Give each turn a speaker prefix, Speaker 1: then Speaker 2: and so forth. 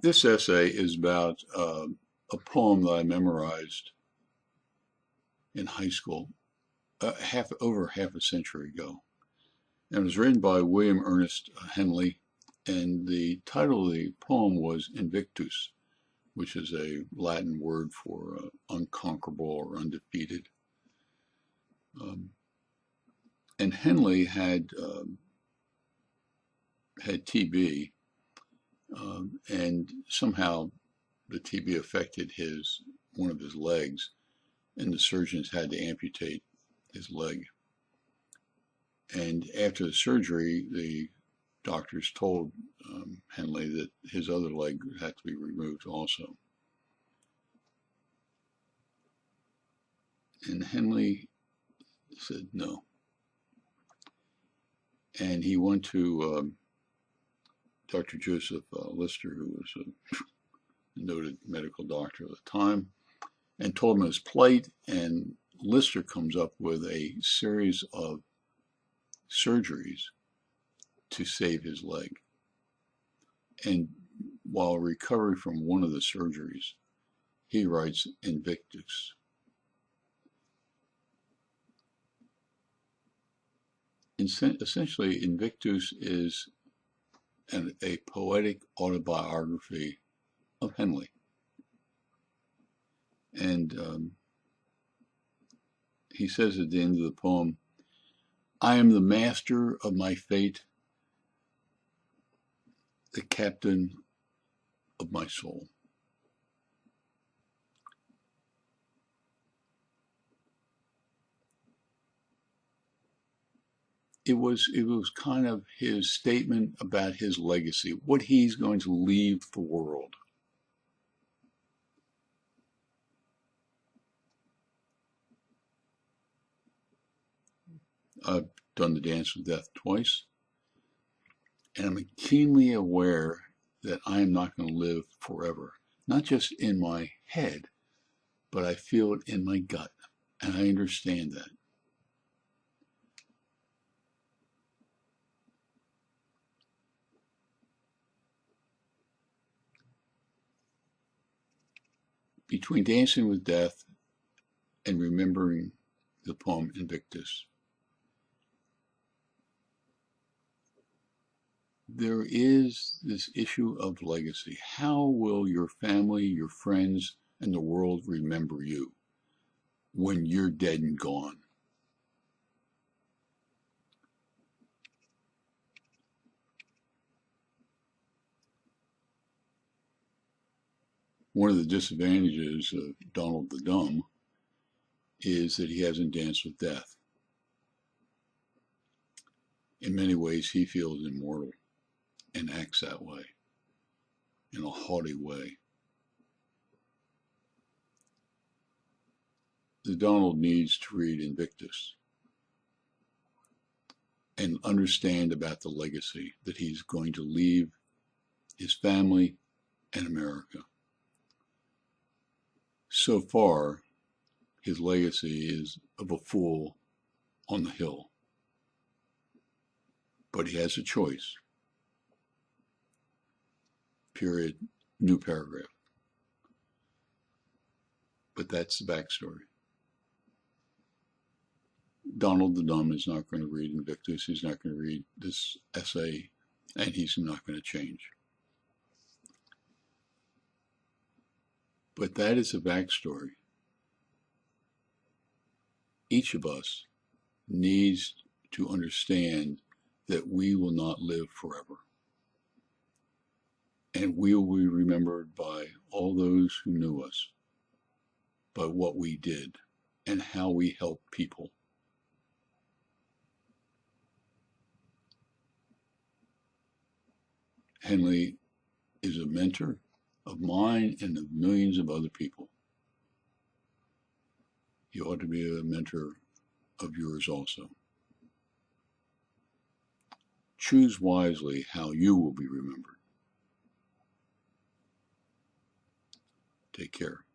Speaker 1: This essay is about a poem that I memorized in high school, over half a century ago. And it was written by William Ernest Henley, and the title of the poem was Invictus, which is a Latin word for unconquerable or undefeated. And Henley had TB, and somehow the TB affected one of his legs, and the surgeons had to amputate his leg. And after the surgery, the doctors told Henley that his other leg had to be removed also. And Henley said no. And he went to Dr. Joseph Lister, who was a noted medical doctor at the time, and told him his plight. And Lister comes up with a series of surgeries to save his leg. And while recovering from one of the surgeries, he writes Invictus. Essentially, Invictus is a poetic autobiography of Henley. And he says at the end of the poem, "I am the master of my fate, the captain of my soul." It was kind of his statement about his legacy, what he's going to leave the world. I've done the Dance with Death twice, and I'm keenly aware that I am not going to live forever, not just in my head, but I feel it in my gut, and I understand that. Between Dancing with Death and remembering the poem Invictus, there is this issue of legacy. How will your family, your friends, and the world remember you when you're dead and gone? One of the disadvantages of Donald the Dumb is that he hasn't danced with death. In many ways, he feels immortal and acts that way, in a haughty way. The Donald needs to read Invictus and understand about the legacy that he's going to leave his family and America. So far, his legacy is of a fool on the hill. But he has a choice. Period. New paragraph. But that's the backstory. Donald the Dumb is not going to read Invictus. He's not going to read this essay, and he's not going to change. But that is a backstory. Each of us needs to understand that we will not live forever. And we will be remembered by all those who knew us, by what we did and how we helped people. Henley is a mentor of mine and of millions of other people. He ought to be a mentor of yours also. Choose wisely how you will be remembered. Take care.